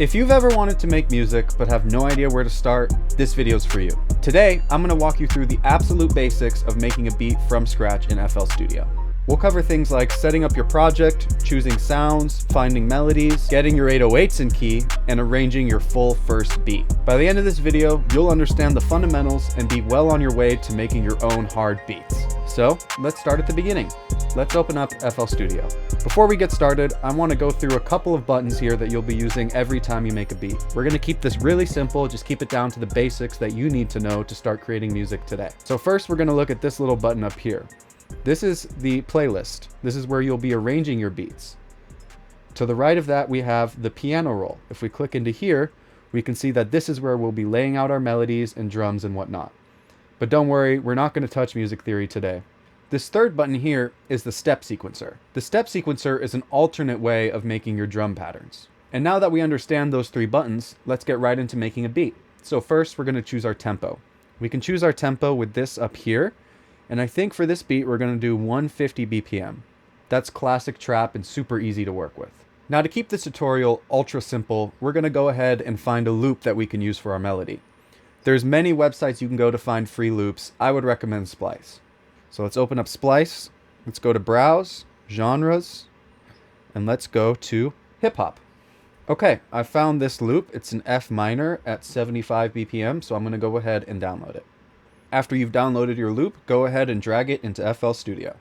If you've ever wanted to make music but have no idea where to start, this video's for you. Today, I'm going to walk you through the absolute basics of making a beat from scratch in FL Studio. We'll cover things like setting up your project, choosing sounds, finding melodies, getting your 808s in key, and arranging your full first beat. By the end of this video, you'll understand the fundamentals and be well on your way to making your own hard beats. So, let's start at the beginning. Let's open up FL Studio. Before we get started, I want to go through a couple of buttons here that you'll be using every time you make a beat. We're going to keep this really simple, just keep it down to the basics that you need to know to start creating music today. So first, we're going to look at this little button up here. This is the playlist. This is where you'll be arranging your beats. To the right of that, we have the piano roll. If we click into here, we can see that this is where we'll be laying out our melodies and drums and whatnot. But don't worry, we're not going to touch music theory today. This third button here is the step sequencer. The step sequencer is an alternate way of making your drum patterns. And now that we understand those three buttons, let's get right into making a beat. So first, we're going to choose our tempo. We can choose our tempo with this up here. And I think for this beat, we're going to do 150 BPM. That's classic trap and super easy to work with. Now to keep this tutorial ultra simple, we're going to go ahead and find a loop that we can use for our melody. There's many websites you can go to find free loops. I would recommend Splice. So let's open up Splice. Let's go to Browse, Genres, and let's go to Hip Hop. Okay, I found this loop. It's an F minor at 75 BPM, so I'm going to go ahead and download it. After you've downloaded your loop, go ahead and drag it into FL Studio.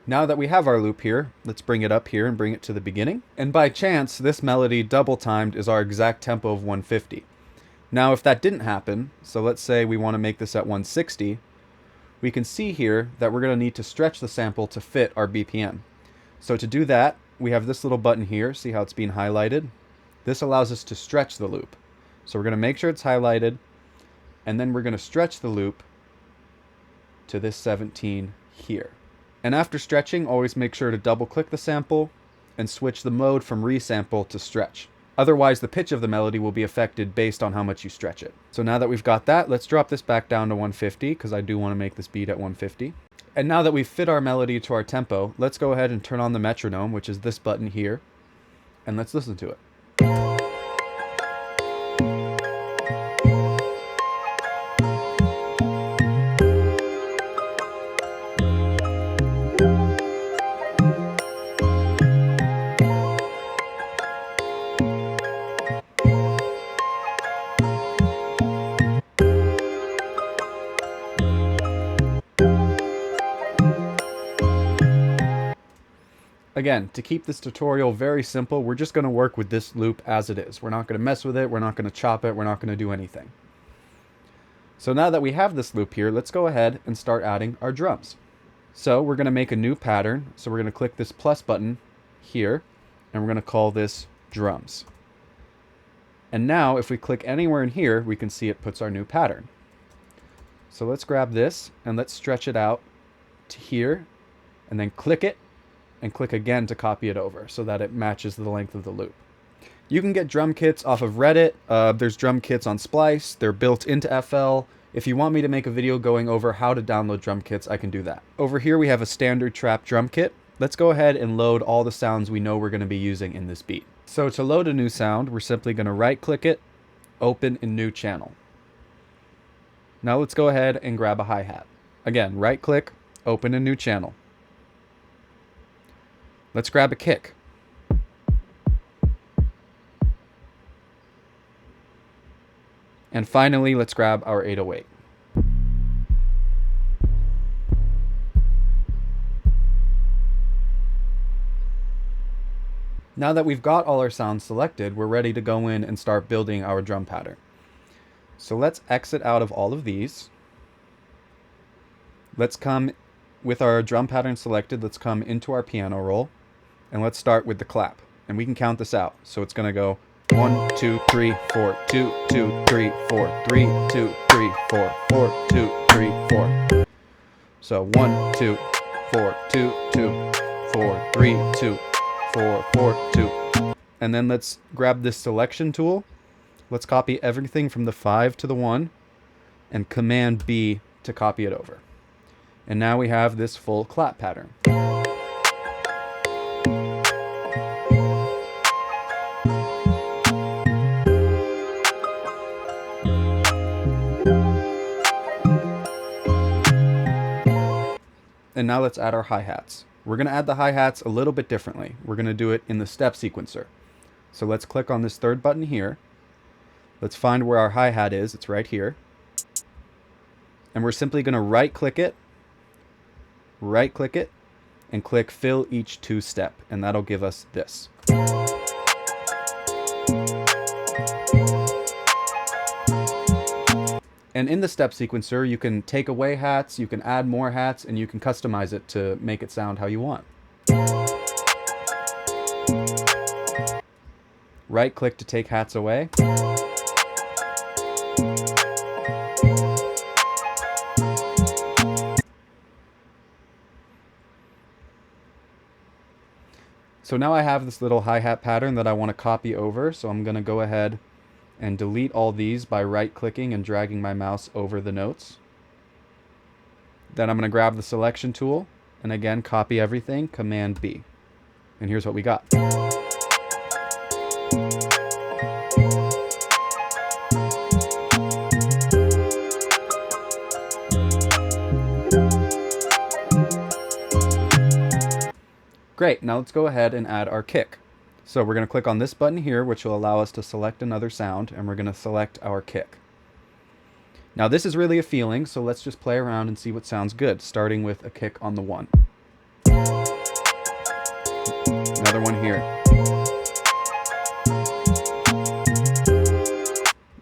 Now that we have our loop here, let's bring it up here and bring it to the beginning. And by chance, this melody double timed is our exact tempo of 150. Now if that didn't happen, so let's say we want to make this at 160, we can see here that we're going to need to stretch the sample to fit our BPM. So to do that, we have this little button here. See how it's being highlighted? This allows us to stretch the loop. So we're going to make sure it's highlighted, and then we're going to stretch the loop to this 17 here. And after stretching, always make sure to double click the sample and switch the mode from resample to stretch. Otherwise, the pitch of the melody will be affected based on how much you stretch it. So now that we've got that, let's drop this back down to 150 because I do want to make this beat at 150. And now that we've fit our melody to our tempo, let's go ahead and turn on the metronome, which is this button here, and let's listen to it. Again, to keep this tutorial very simple, we're just going to work with this loop as it is. We're not going to mess with it. We're not going to chop it. We're not going to do anything. So now that we have this loop here, let's go ahead and start adding our drums. So we're going to make a new pattern. So we're going to click this plus button here, and we're going to call this drums. And now if we click anywhere in here, we can see it puts our new pattern. So let's grab this and let's stretch it out to here, and then click it, and click again to copy it over so that it matches the length of the loop. You can get drum kits off of Reddit. There's drum kits on Splice. They're built into FL. If you want me to make a video going over how to download drum kits, I can do that. Over here we have a standard trap drum kit. Let's go ahead and load all the sounds we know we're going to be using in this beat. So to load a new sound, we're simply going to right click it, open a new channel. Now let's go ahead and grab a hi-hat. Again, right click, open a new channel. Let's grab a kick. And finally, let's grab our 808. Now that we've got all our sounds selected, we're ready to go in and start building our drum pattern. So let's exit out of all of these. Let's come with our drum pattern selected. Let's come into our piano roll. And let's start with the clap. And we can count this out. So it's going to go 1, 2, 3, 4, 2, 2, 3, 4, 3, 2, 3, 4, 4, 2, 3, 4. So 1, 2, 4, 2, 2, 4, 3, 2, 4, 4, 2. And then let's grab this selection tool. Let's copy everything from the 5 to the 1 and Command B to copy it over. And now we have this full clap pattern. And now let's add our hi-hats. We're going to add the hi-hats a little bit differently. We're going to do it in the step sequencer. So let's click on this third button here. Let's find where our hi-hat is. It's right here. And we're simply going to right-click it, and click Fill Each 2 Step. And that'll give us this. And in the step sequencer, you can take away hats, you can add more hats, and you can customize it to make it sound how you want. Right-click to take hats away. So now I have this little hi-hat pattern that I want to copy over, so I'm going to go ahead and delete all these by right-clicking and dragging my mouse over the notes. Then I'm going to grab the selection tool, and again, copy everything, Command B. And here's what we got. Great, now let's go ahead and add our kick. So we're going to click on this button here, which will allow us to select another sound, and we're going to select our kick. Now this is really a feeling, so let's just play around and see what sounds good, starting with a kick on the 1. Another one here.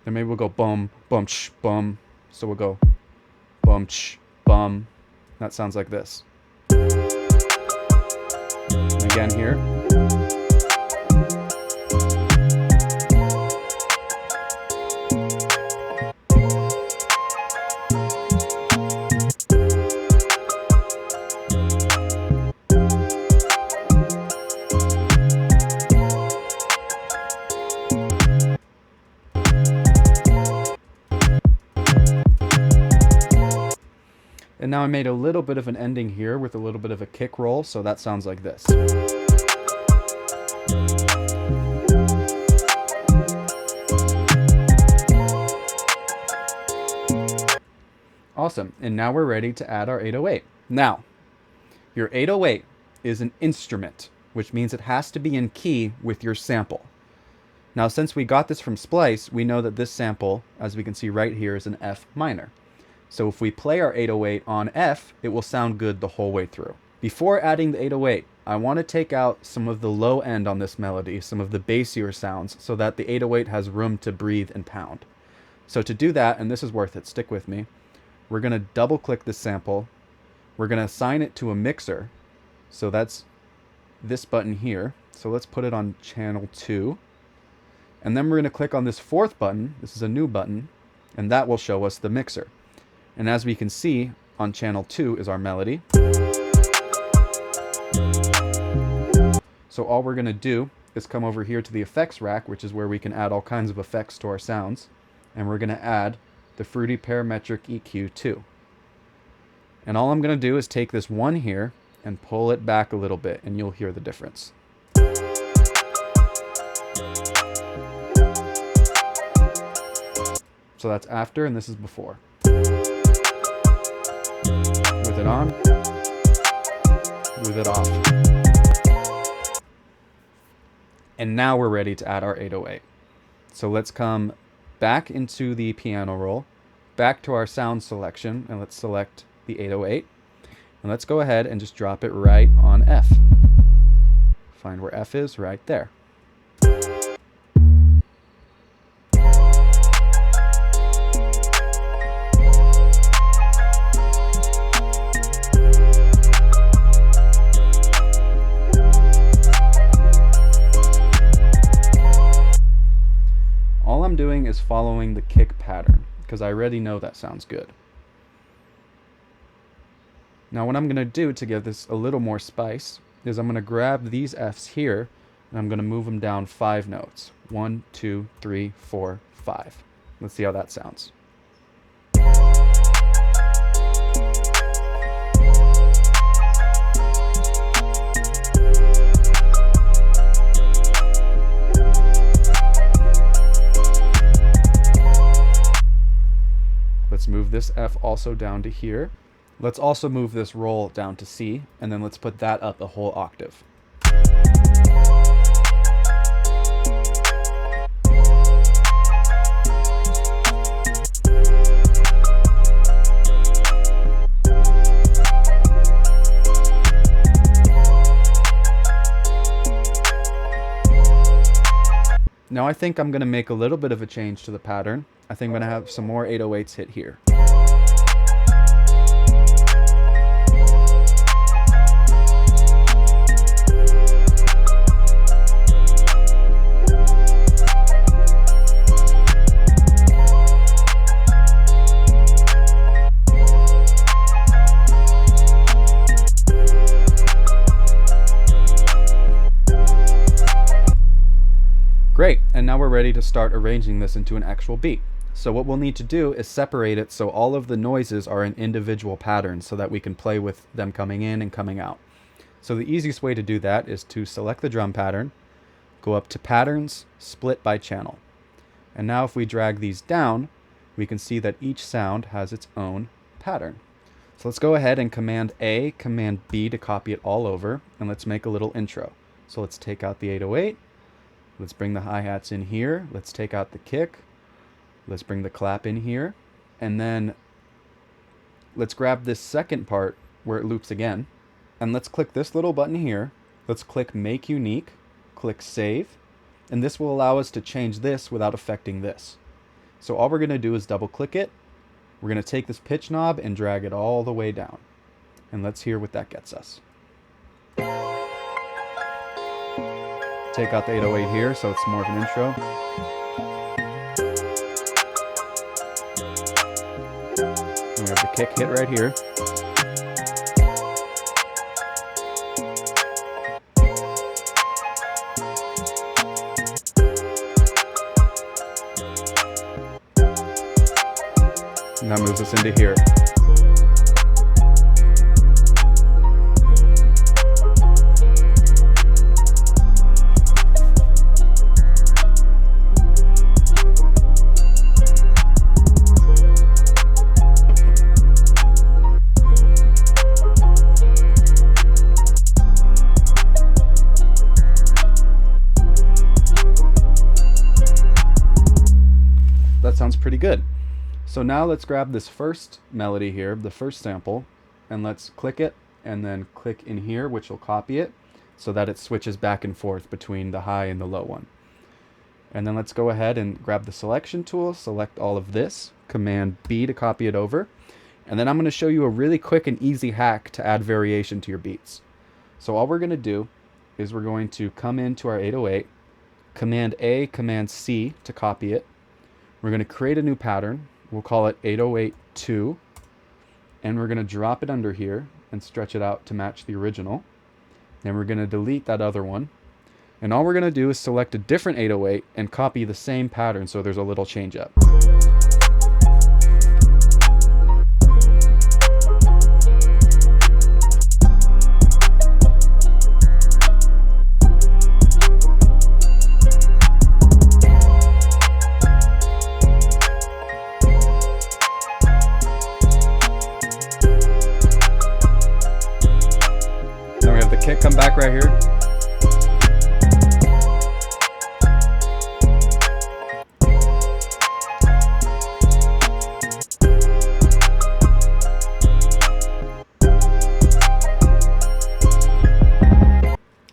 And maybe we'll go bum, bum, ch, bum. So we'll go bum, ch, bum. That sounds like this. And again here. And now I made a little bit of an ending here with a little bit of a kick roll, so that sounds like this. Awesome, and now we're ready to add our 808. Now, your 808 is an instrument, which means it has to be in key with your sample. Now, since we got this from Splice, we know that this sample, as we can see right here, is an F minor. So if we play our 808 on F, it will sound good the whole way through. Before adding the 808, I want to take out some of the low end on this melody, some of the bassier sounds, so that the 808 has room to breathe and pound. So to do that, and this is worth it, stick with me, we're going to double click this sample. We're going to assign it to a mixer. So that's this button here. So let's put it on channel 2. And then we're going to click on this 4th button. This is a new button, and that will show us the mixer. And as we can see, on channel 2 is our melody. So all we're going to do is come over here to the effects rack, which is where we can add all kinds of effects to our sounds. And we're going to add the Fruity Parametric EQ 2. And all I'm going to do is take this 1 here and pull it back a little bit, and you'll hear the difference. So that's after, and this is before. With it on, with it off. And now we're ready to add our 808. So let's come back into the piano roll, back to our sound selection, and let's select the 808. And let's go ahead and just drop it right on F. Find where F is, right there. All I'm doing is following the kick pattern, because I already know that sounds good. Now what I'm going to do to give this a little more spice is I'm going to grab these Fs here, and I'm going to move them down 5 notes. 1, 2, 3, 4, 5. Let's see how that sounds. Let's move this F also down to here. Let's also move this roll down to C, and then let's put that up a whole octave. Now I think I'm going to make a little bit of a change to the pattern. I think I'm going to have some more 808s hit here. Great, and now we're ready to start arranging this into an actual beat. So what we'll need to do is separate it so all of the noises are in individual patterns so that we can play with them coming in and coming out. So the easiest way to do that is to select the drum pattern, go up to Patterns, Split by Channel. And now if we drag these down, we can see that each sound has its own pattern. So let's go ahead and Command A, Command B to copy it all over, and let's make a little intro. So let's take out the 808. Let's bring the hi-hats in here. Let's take out the kick. Let's bring the clap in here. And then let's grab this second part where it loops again. And let's click this little button here. Let's click Make Unique. Click Save. And this will allow us to change this without affecting this. So all we're going to do is double click it. We're going to take this pitch knob and drag it all the way down. And let's hear what that gets us. Take out the 808 here so it's more of an intro. And we have the kick hit right here. And that moves us into here. That sounds pretty good. So now let's grab this first melody here, the first sample, and let's click it and then click in here, which will copy it so that it switches back and forth between the high and the low one. And then let's go ahead and grab the selection tool, select all of this, Command B to copy it over. And then I'm going to show you a really quick and easy hack to add variation to your beats. So all we're going to do is we're going to come into our 808, Command A, Command C to copy it. We're going to create a new pattern. We'll call it 808-2. And we're going to drop it under here and stretch it out to match the original. Then we're going to delete that other one. And all we're going to do is select a different 808 and copy the same pattern so there's a little change up. Then we have the kick come back right here.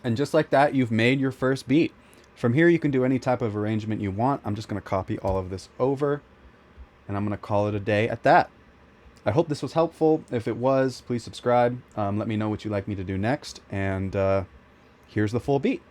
And just like that, you've made your first beat. From here, you can do any type of arrangement you want. I'm just going to copy all of this over, and I'm going to call it a day at that. I hope this was helpful. If it was, please subscribe. Let me know what you'd like me to do next. And here's the full beat.